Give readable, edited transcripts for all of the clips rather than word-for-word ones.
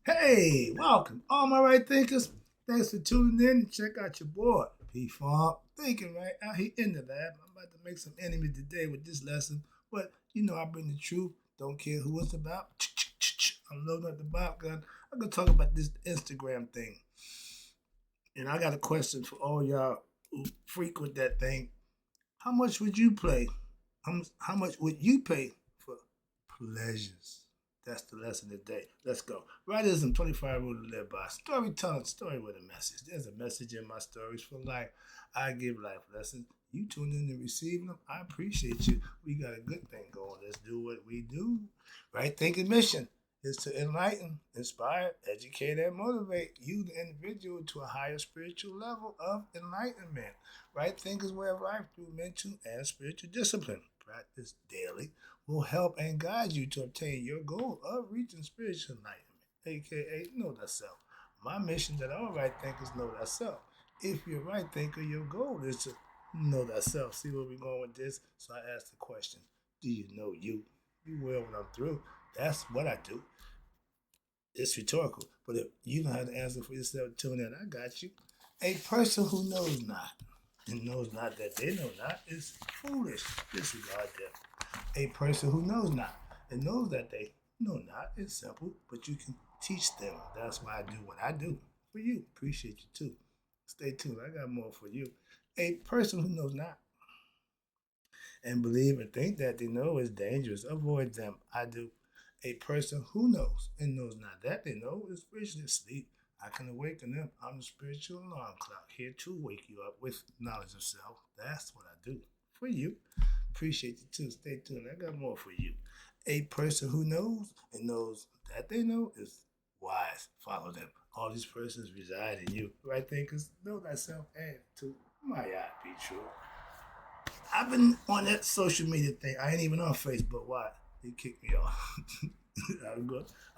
Hey, welcome, all my right thinkers. Thanks for tuning in and check out your boy, P Funk. Thinking right out here in the lab. I'm about to make some enemies today with this lesson, but I bring the truth. Don't care who it's about. I'm loading up the bop gun. I'm gonna talk about this Instagram thing, and I got a question for all y'all who frequent that thing. How much would you play? How much would you pay for pleasures? That's the lesson today. Let's go. Writism 25 rule to live by. Storytelling, story with a message. There's a message in my stories for life. I give life lessons. You tune in and receiving them. I appreciate you. We got a good thing going. Let's do what we do. Right thinking mission is to enlighten, inspire, educate, and motivate you, the individual, to a higher spiritual level of enlightenment. Right thinkers way of life through mental and spiritual discipline. Practice daily will help and guide you to obtain your goal of reaching spiritual enlightenment, aka know thyself. My mission is that all right thinkers know thyself. If you're a right thinker, your goal is to know thyself. See where we're going with this? So I asked the question, do you know you? You will when I'm through. That's what I do. It's rhetorical. But if you know how to answer for yourself, tune in. I got you. A person who knows not and knows not that they know not is foolish. Disregard them. A person who knows not and knows that they know not is simple, but you can teach them. That's why I do what I do for you. Appreciate you too. Stay tuned. I got more for you. A person who knows not and believe and think that they know is dangerous. Avoid them. I do. A person who knows and knows not that they know is spiritually asleep. I can awaken them. I'm the spiritual alarm clock here to wake you up with knowledge of self. That's what I do for you. Appreciate you too. Stay tuned. I got more for you. A person who knows and knows that they know is wise. Follow them. All these persons reside in you. Right thinkers, know thyself and to my eye be true. I've been on that social media thing. I ain't even on Facebook. Why? They kicked me off.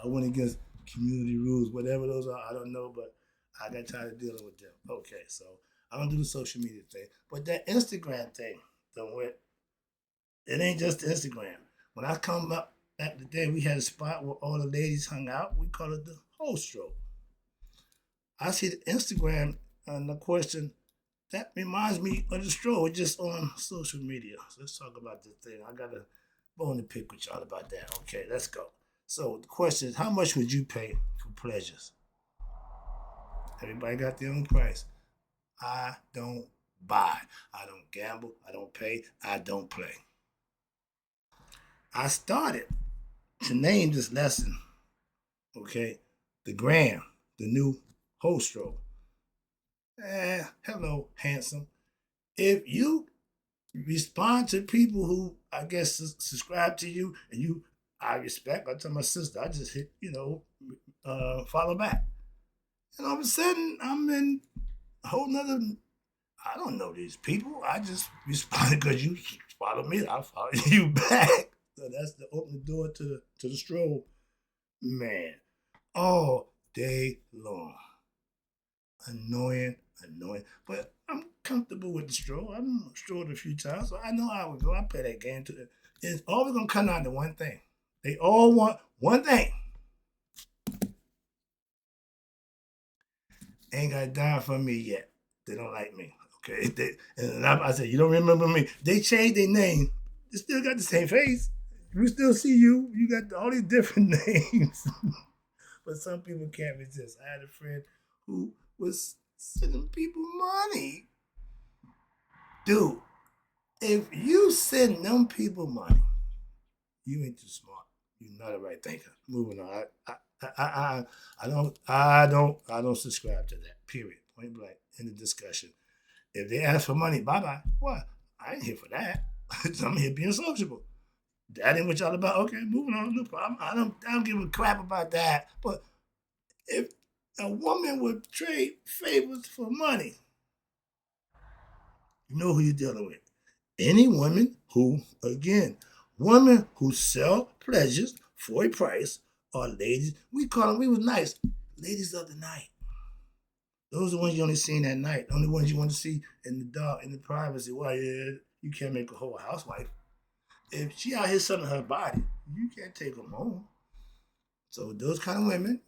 I went against community rules, whatever those are. I don't know, but I got tired of dealing with them. Okay, so I don't do the social media thing, but that Instagram thing, don't wait. It ain't just Instagram. When I come up back the day, we had a spot where all the ladies hung out. We call it the whole stroll. I see the Instagram and the question that reminds me of the stroll. It's just on social media. So let's talk about this thing. I got a bone to pick with y'all about that. Okay, let's go. So the question is, how much would you pay for pleasures? Everybody got their own price. I don't buy. I don't gamble. I don't pay. I don't play. I started to name this lesson, okay, the gram, the new whole stroke. Hello, handsome. If you respond to people who I guess subscribe to you and I respect. I tell my sister, I just hit follow back, and all of a sudden I'm in a whole nother. I don't know these people. I just responded because you follow me. I follow you back. So that's the open the door to the stroll, man, all day long. Annoying. But I'm comfortable with the stroll. I've strolled a few times, so I know how it would go. I play that game too. It's always gonna come down to one thing. They all want one thing. Ain't got a dime for me yet. They don't like me. Okay. I said, you don't remember me. They changed their name. They still got the same face. We still see you. You got all these different names. But some people can't resist. I had a friend who was sending people money. Dude, if you send them people money, you ain't too smart. You're not a right thinker. Moving on. I don't subscribe to that. Period. Point blank. In the discussion. If they ask for money, bye bye. What? I ain't here for that. I'm here being sociable. That ain't what y'all about. Okay, moving on. No problem. I don't give a crap about that. But if a woman would trade favors for money, you know who you're dealing with. Any women who, again, women who sell pleasures for a price are ladies. We call them, we was nice, ladies of the night. Those are the ones you only seen at night. The only ones you want to see in the dark, in the privacy. Why, yeah, you can't make a whole housewife. If she out here selling her body, you can't take them home. So those kind of women,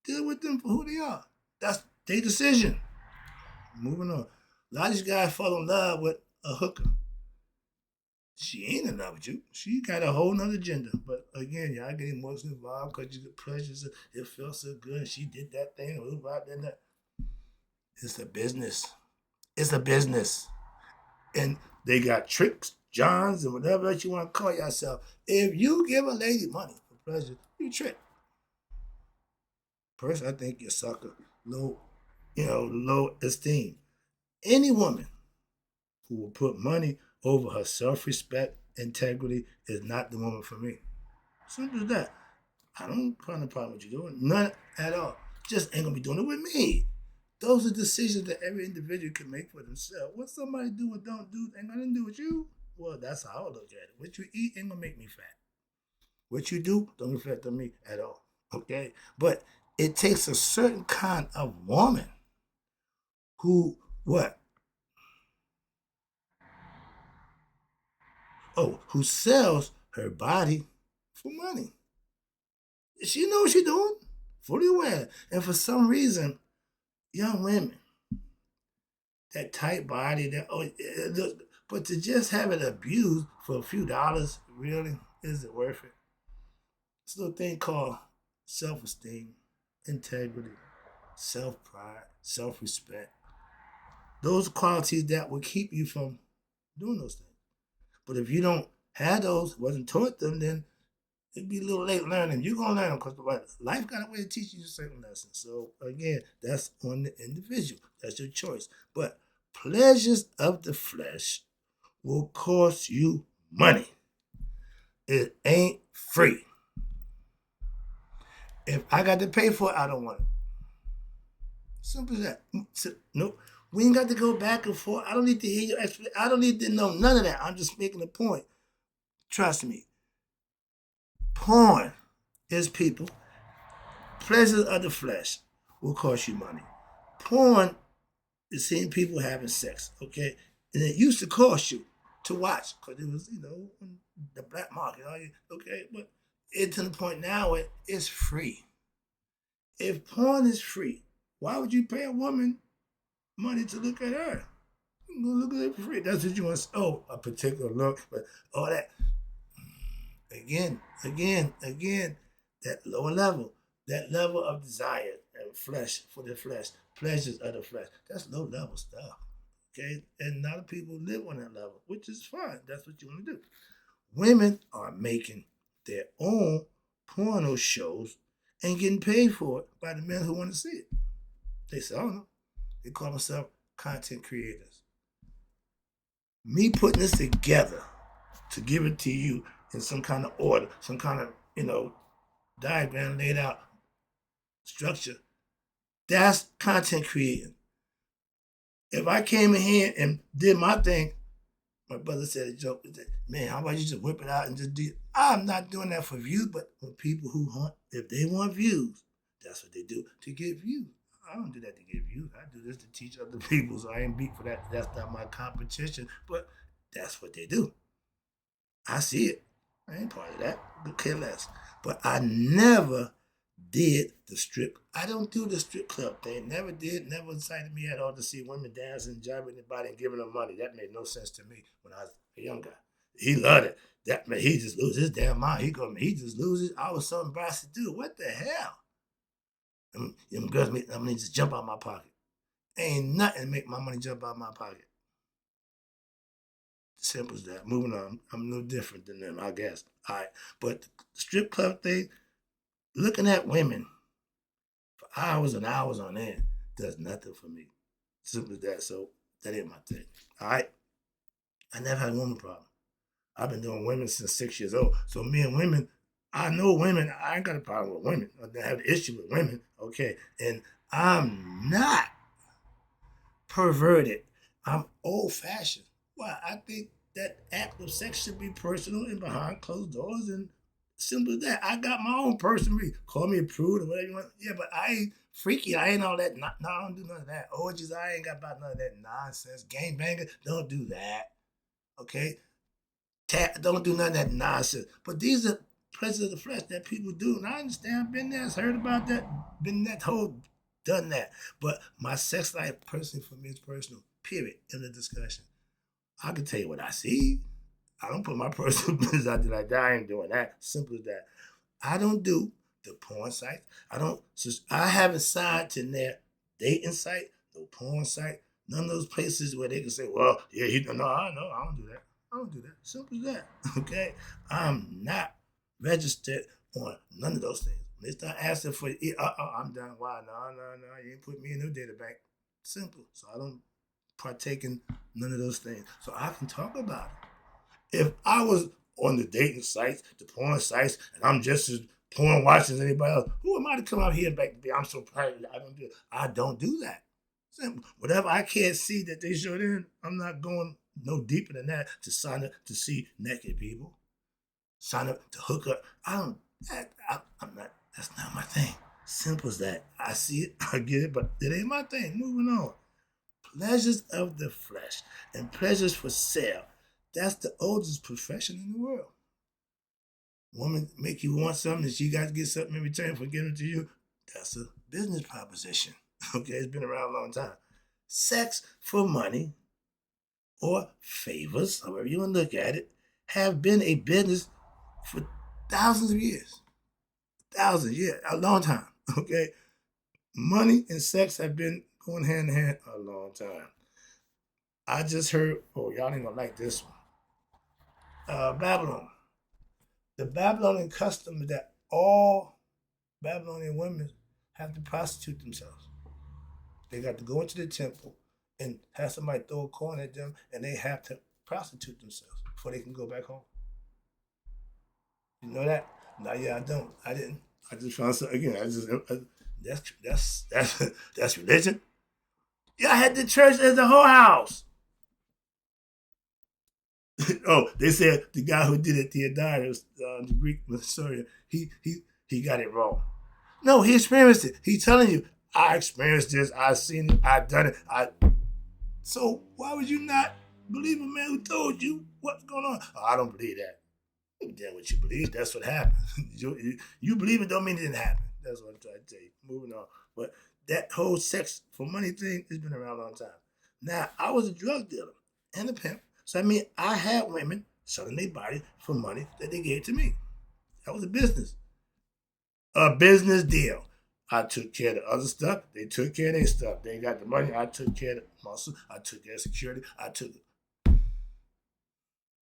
Deal with them for who they are. That's their decision. Moving on. A lot of these guys fall in love with a hooker. She ain't in love with you. She got a whole nother agenda. But again, y'all get emotionally involved because you get pleasures. It feels so good. And she did that thing. That. It's a business. It's a business. And they got tricks, Johns, and whatever else you want to call yourself. If you give a lady money for pleasure, you trick. Personally, I think you're sucker. Low esteem. Any woman who will put money over her self-respect, integrity is not the woman for me. Simple as that. I don't find a problem with you doing none at all. Just ain't gonna be doing it with me. Those are decisions that every individual can make for themselves. What somebody do or don't do ain't gonna do with you. Well, that's how I look at it. What you eat ain't gonna make me fat. What you do don't affect me at all. Okay? But it takes a certain kind of woman who what? Oh, who sells her body for money. She knows what she's doing. Fully aware. And for some reason, young women, that tight body, but to just have it abused for a few dollars, really, is it worth it? This little thing called self-esteem, integrity, self-pride, self-respect. Those are qualities that will keep you from doing those things. But if you don't have those, wasn't taught them, then it'd be a little late learning. You're going to learn them because life got a way of teaching you certain lessons. So, again, that's on the individual. That's your choice. But pleasures of the flesh will cost you money. It ain't free. If I got to pay for it, I don't want it. Simple as that. Nope. We ain't got to go back and forth. I don't need to hear your explanation. I don't need to know none of that. I'm just making a point. Trust me. Porn is people. Pleasures of the flesh will cost you money. Porn is seeing people having sex, okay? And it used to cost you to watch because it was, the black market, okay? But it's to the point now where it's free. If porn is free, why would you pay a woman money to look at her? You can look at it for free. That's what you want. Oh, a particular look, but all that. Again, that lower level, that level of desire and flesh for the flesh, pleasures of the flesh. That's low level stuff. Okay? And a lot of people live on that level, which is fine. That's what you want to do. Women are making their own porno shows and getting paid for it by the men who want to see it. They say, oh no. They call themselves content creators. Me putting this together to give it to you in some kind of order, some kind of, diagram laid out structure, that's content creating. If I came in here and did my thing, my brother said a joke, man, how about you just whip it out and just do it? I'm not doing that for views, but for people who hunt, if they want views, that's what they do to get views. I don't do that to get views. I do this to teach other people, so I ain't beat for that. That's not my competition, but that's what they do. I see it. I ain't part of that. Could care less. But I never did the strip. I don't do the strip club thing. Never did. Never excited me at all to see women dancing, jabbing their body, and giving them money. That made no sense to me when I was a young guy. He loved it. That man, he just loses his damn mind. He just loses. I was so embarrassed to do. What the hell? Them girls make my money just jump out my pocket. Ain't nothing make my money jump out my pocket. Simple as that. Moving on. I'm no different than them, I guess. All right. But the strip club thing, looking at women for hours and hours on end does nothing for me. Simple as that. So that ain't my thing. All right. I never had a woman problem. I've been doing women since 6 years old. So me and women, I know women. I ain't got a problem with women. I have an issue with women. Okay. And I'm not perverted. I'm old fashioned. Well, I think that act of sex should be personal and behind closed doors and simple as that. I got my own personality. Call me a prude or whatever you want. Yeah, but I ain't freaky. I ain't all that. No, I don't do none of that. Orgies, I ain't got about none of that nonsense. Gangbanger, don't do that. Okay? Don't do none of that nonsense. But these are pleasures of the flesh that people do. And I understand, I've been there, heard about that, been that whole, done that. But my sex life, personally, for me, is personal. Period. In the discussion. I can tell you what I see. I don't put my personal business out there like that. I ain't doing that. Simple as that. I don't do the porn site. I haven't signed to their dating site, no porn site, none of those places where they can say, well, yeah, no, I don't do that. I don't do that. Simple as that. Okay? I'm not registered on none of those things. When they start asking for I'm done. Why? No, you ain't put me in no data bank. Simple. So I don't partake in none of those things. So I can talk about it. If I was on the dating sites, the porn sites, and I'm just as porn watching as anybody else, who am I to come out here and be, I'm so private, I don't do it. I don't do that. Simple. Whatever I can't see that they showed in, I'm not going no deeper than that to sign up to see naked people. Sign up to hook up. I'm not, that's not my thing. Simple as that. I see it, I get it, but it ain't my thing. Moving on. Pleasures of the flesh and pleasures for sale. That's the oldest profession in the world. Woman make you want something and she got to get something in return for giving it to you. That's a business proposition. Okay, it's been around a long time. Sex for money or favors, however you want to look at it, have been a business for thousands of years. Thousands, yeah, a long time. Okay, money and sex have been going hand in hand a long time. I just heard, oh, y'all ain't gonna like this one. Babylon. The Babylonian custom is that all Babylonian women have to prostitute themselves. They got to go into the temple and have somebody throw a coin at them, and they have to prostitute themselves before they can go back home. You know that? No, yeah, I don't. I didn't. I just found something again. That's religion. Yeah, I had the church as a whorehouse. Oh, they said the guy who did it, Theodotus, the Greek historian, he got it wrong. No, he experienced it. He's telling you, I experienced this, I've seen it, I've done it. So why would you not believe a man who told you what's going on? Oh, I don't believe that. That's what you believe. That's what happened. You believe it don't mean it didn't happen. That's what I'm trying to tell you. Moving on. But that whole sex for money thing has been around a long time. Now, I was a drug dealer and a pimp. So I mean, I had women selling their body for money that they gave to me. That was a business. A business deal. I took care of the other stuff. They took care of their stuff. They got the money. I took care of the muscle. I took care of security. I took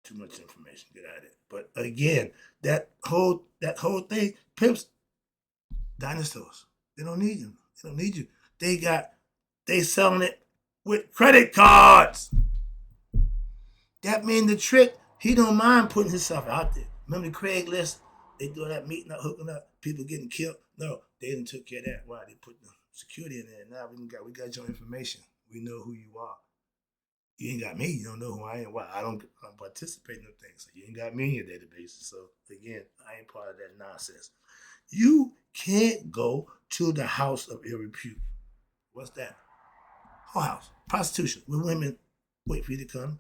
too much information. Get out of it. But again, that whole thing, pimps, dinosaurs. They don't need you. They don't need you. They selling it with credit cards. That mean the trick, he don't mind putting himself out there. Remember the Craigslist? They do that meeting up, hooking up, people getting killed. No, they didn't took care of that. Why? They put the security in there. Now we got your information. We know who you are. You ain't got me. You don't know who I am. Why? I don't participate in the things. So you ain't got me in your database. So again, I ain't part of that nonsense. You can't go to the house of ill repute. What's that? Whole house. Prostitution. Where women wait for you to come.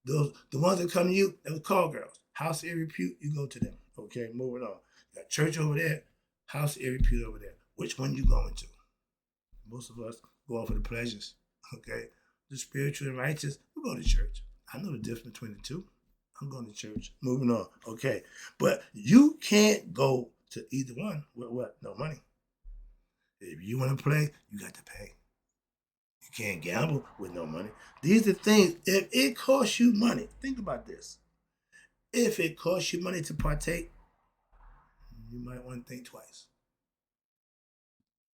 The ones that come to you, they were call girls. House of ill repute, you go to them. Okay, moving on. You got church over there, house of ill repute over there. Which one you going to? Most of us go for the pleasures. Okay, the spiritual and righteous, we go to church. I know the difference between the two. I'm going to church. Moving on. Okay, but you can't go to either one with what? No money. If you want to play, you got to pay. You can't gamble with no money. These are things, if it costs you money, think about this. If it costs you money to partake, you might want to think twice.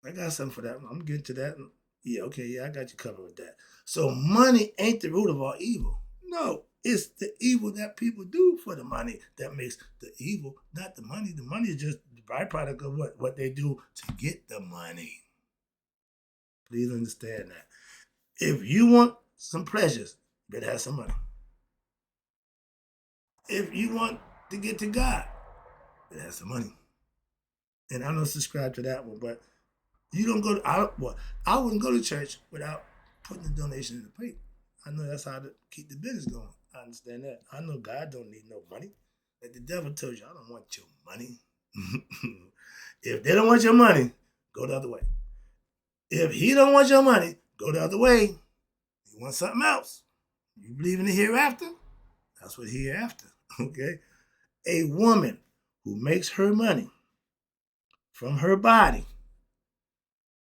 I got something for that. I'm getting to that. Yeah, okay, yeah, I got you covered with that. So money ain't the root of all evil. No, it's the evil that people do for the money that makes the evil, not the money. The money is just the byproduct of what they do to get the money. Please understand that. If you want some pleasures, you better have some money. If you want to get to God, you better have some money. And I don't subscribe to that one, but you don't go to, I wouldn't go to church without putting the donation in the plate. I know that's how to keep the business going. I understand that. I know God don't need no money. Like the devil told you, I don't want your money. If they don't want your money, go the other way. If he don't want your money, go the other way. You want something else. You believe in the hereafter? That's what hereafter. Okay? A woman who makes her money from her body,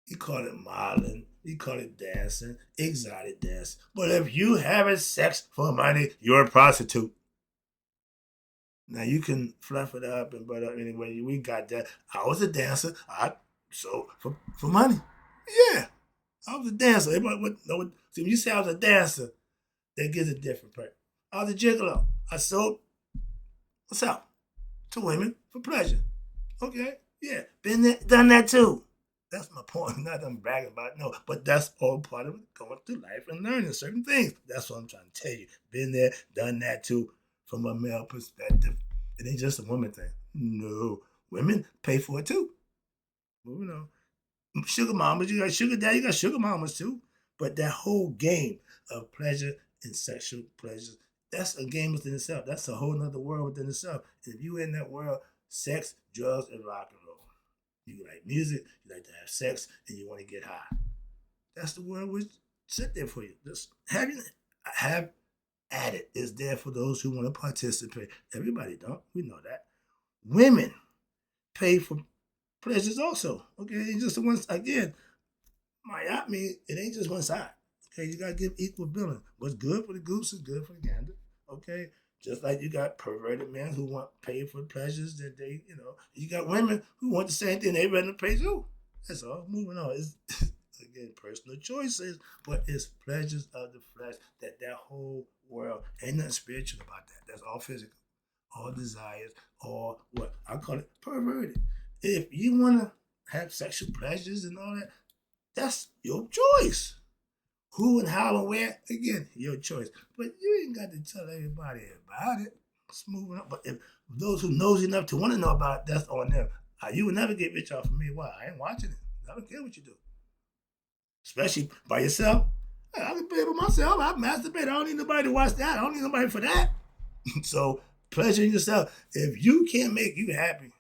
you call it modeling, you call it dancing, exotic dance. But if you having sex for money, you're a prostitute. Now you can fluff it up and but anyway, we got that. I was a dancer. So for money. Yeah. I was a dancer. Everybody would know. See, when you say I was a dancer, that gives a different part. I was a gigolo. I sold what's up to women for pleasure. Okay, yeah, been there, done that too. That's my point. Not that I'm bragging about it, no, but that's all part of going through life and learning certain things. That's what I'm trying to tell you. Been there, done that too, from a male perspective. It ain't just a woman thing. No, women pay for it too. Moving on. Sugar mamas, you got sugar daddy, you got sugar mamas too. But that whole game of pleasure and sexual pleasure, that's a game within itself. That's a whole nother world within itself. And if you in that world, sex, drugs, and rock and roll. You like music, you like to have sex, and you want to get high. That's the world which sit there for you. Just have at it. It's there for those who want to participate. Everybody don't. We know that. Women pay for pleasures also. Okay, it's just the one again. Miami, it ain't just one side. Okay, you gotta give equal billing. What's good for the goose is good for the gander. Okay, just like you got perverted men who want pay for pleasures that they, you got women who want the same thing. They rather pay too. That's all. Moving on. It's again personal choices, but it's pleasures of the flesh. That whole world ain't nothing spiritual about that. That's all physical, all desires, all what I call it perverted. If you wanna have sexual pleasures and all that, that's your choice. Who and how and where, again, your choice. But you ain't got to tell everybody about it. It's moving up. But if those who knows enough to want to know about it, that's on them. You will never get rich off of me. Why? I ain't watching it. I don't care what you do. Especially by yourself. I can pay for myself. I masturbate. I don't need nobody to watch that. I don't need nobody for that. So pleasure in yourself. If you can't make you happy,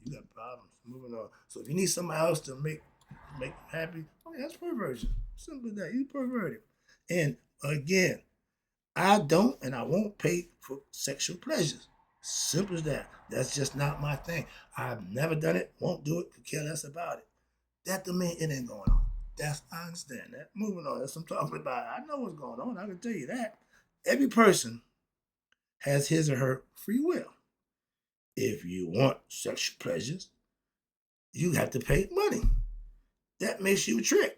you got problems. Moving on. So if you need somebody else to make you happy, okay, that's perversion. Simple as that. You perverted. And again, I don't and I won't pay for sexual pleasures. Simple as that. That's just not my thing. I've never done it, won't do it, could care less about it. That to me, it ain't going on. I understand that. Moving on. That's what I'm talking about. I know what's going on. I can tell you that. Every person has his or her free will. If you want sexual pleasures, you have to pay money. That makes you a trick.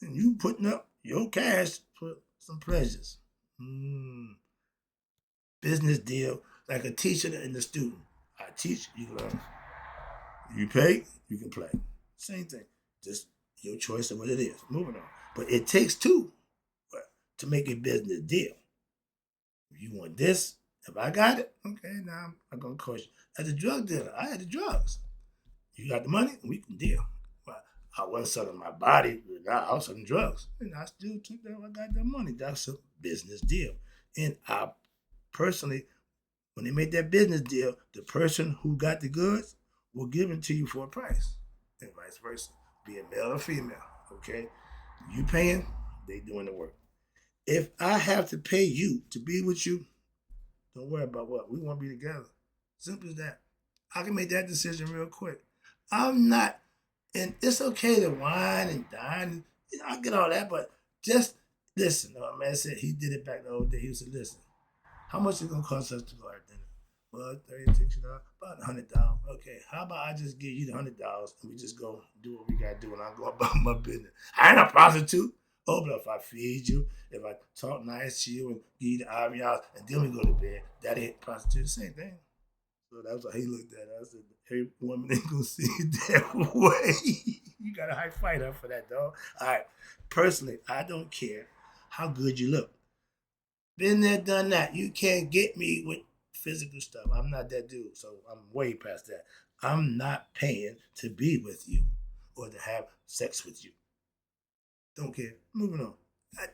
And you putting up your cash for some pleasures. Business deal, like a teacher and the student. I teach, you learn. You pay, you can play. Same thing. Just your choice of what it is. Moving on. But it takes two to make a business deal. If you want this, if I got it, okay, now I'm going to cost you. As a drug dealer, I had the drugs. You got the money, we can deal. Well, I wasn't selling my body, I was selling drugs. And I still took that, I got that money. That's a business deal. And I personally, when they made that business deal, the person who got the goods will give it to you for a price. And vice versa. Be a male or female. Okay? You paying, they doing the work. If I have to pay you to be with you, don't worry about what. We want to be together. Simple as that. I can make that decision real quick. I'm not, and it's okay to whine and dine. I get all that, but just listen. Oh, man said he did it back the old day. He said, listen, how much is it going to cost us to go out dinner? Well, $36, about $100. Okay, how about I just give you the $100 and we just go do what we got to do and I'll go about my business. I ain't a prostitute. Oh, but if I feed you, if I talk nice to you and give you the IVRs and then we go to bed, that ain't prostitute. Same thing. So that was how he looked at it. I said, every woman ain't gonna see it that way. You got a high fight up for that, dog. All right. Personally, I don't care how good you look. Been there, done that. You can't get me with physical stuff. I'm not that dude, so I'm way past that. I'm not paying to be with you or to have sex with you. Don't care. Moving on.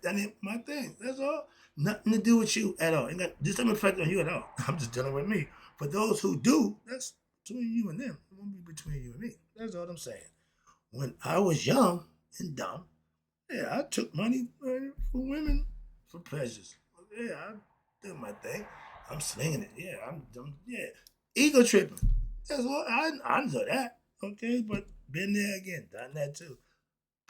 That ain't my thing. That's all. Nothing to do with you at all. Ain't got this doesn't affect on you at all. I'm just dealing with me. For those who do, that's between you and them. It won't be between you and me. That's all I'm saying. When I was young and dumb, yeah, I took money for women for pleasures. Yeah, I did my thing. I'm slinging it. Yeah, yeah. Ego tripping. That's what I know that. Okay, but been there again, done that too.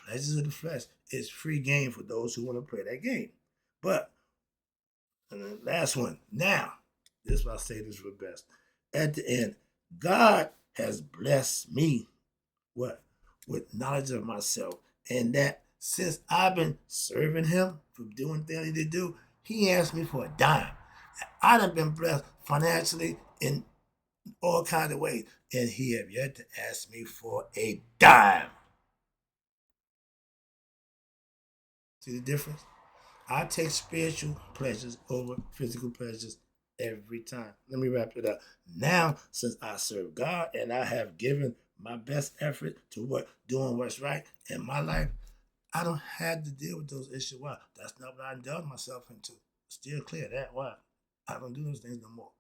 Pleasures of the flesh is free game for those who want to play that game. But and the last one. Now, this is why I say this for best. At the end, God has blessed me what? With knowledge of myself. And that since I've been serving him for doing things he did do, he asked me for a dime. I done been blessed financially in all kinds of ways. And he have yet to ask me for a dime. See the difference? I take spiritual pleasures over physical pleasures every time. Let me wrap it up. Now, since I serve God and I have given my best effort to what doing what's right in my life, I don't have to deal with those issues. Why? That's not what I indulge myself into. Still clear that. Why? I don't do those things no more.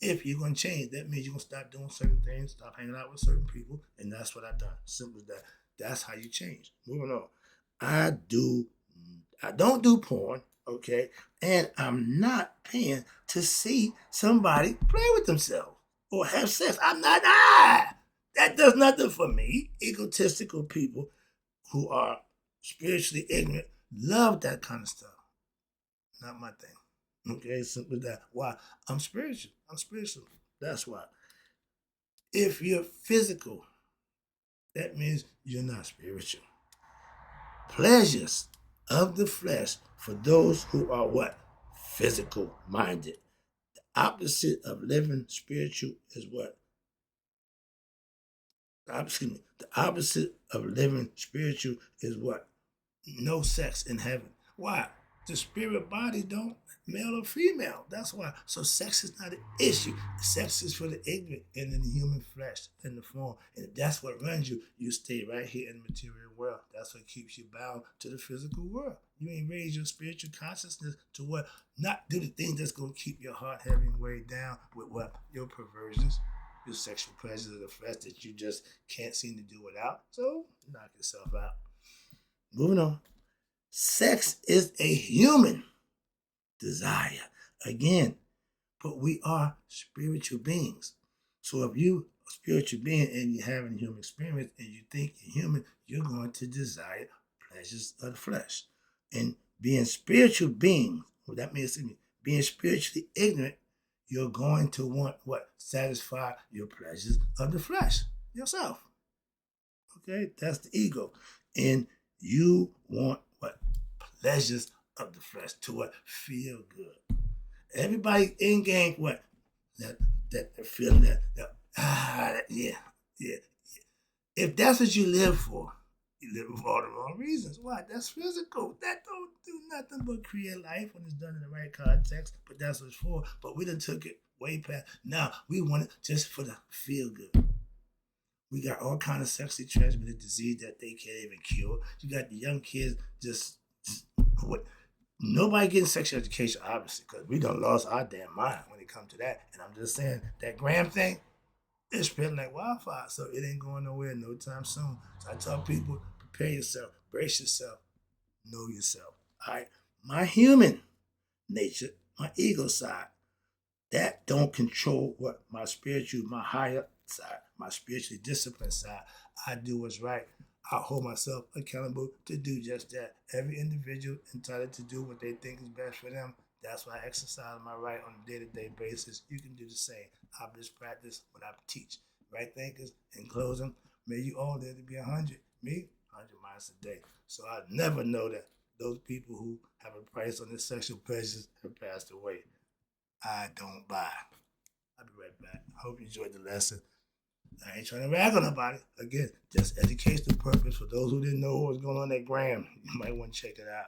If you're gonna change, that means you're gonna stop doing certain things, stop hanging out with certain people, and that's what I've done. Simple as that. That's how you change. Moving on. I do I don't do porn, okay? And I'm not paying to see somebody play with themselves or have sex. I'm not that does nothing for me. Egotistical people who are spiritually ignorant love that kind of stuff. Not my thing. Okay, simple as that. Why? I'm spiritual. I'm spiritual. That's why. If you're physical, that means you're not spiritual. Pleasures of the flesh for those who are what? Physical minded. The opposite of living spiritual is what? Excuse me. The opposite of living spiritual is what? No sex in heaven. Why? The spirit body don't male or female. That's why. So sex is not an issue. Sex is for the ignorant and in the human flesh, in the form. And if that's what runs you, you stay right here in the material world. That's what keeps you bound to the physical world. You ain't raised your spiritual consciousness to what? Not do the things that's going to keep your heart heavy and weighed down with what? Your perversions, your sexual pleasures of the flesh that you just can't seem to do without. So knock yourself out. Moving on. Sex is a human desire. Again, but we are spiritual beings. So if you are a spiritual being and you're having human experience and you think you're human, you're going to desire pleasures of the flesh. And being spiritual beings, well, that means being spiritually ignorant, you're going to want what? Satisfy your pleasures of the flesh yourself. Okay, that's the ego. And you want what? Pleasures of the flesh to what? Feel good. Everybody in game, what? That feeling yeah. If that's what you live for, you live for all the wrong reasons. Why? That's physical. That don't do nothing but create life when it's done in the right context. But that's what it's for. But we done took it way past. Now we want it just for the feel good. We got all kind of sexually transmitted disease that they can't even cure. You got the young kids just what? Nobody getting sexual education, obviously, because we done lost our damn mind when it comes to that. And I'm just saying that gram thing is spreading like wildfire, so it ain't going nowhere no time soon. So I tell people, prepare yourself, brace yourself, know yourself. All right, my human nature, my ego side, that don't control what my spiritual, my higher side, my spiritually disciplined side. I do what's right. I hold myself accountable to do just that. Every individual entitled to do what they think is best for them. That's why I exercise my right on a day-to-day basis. You can do the same. I just practice what I teach. Right, thinkers? In closing, may you all live to be 100. Me, 100 miles a day. So I never know that those people who have a price on their sexual pleasures have passed away. I don't buy. I'll be right back. I hope you enjoyed the lesson. I ain't trying to rag on nobody. Again, just educational purpose for those who didn't know what was going on at Graham. You might want to check it out.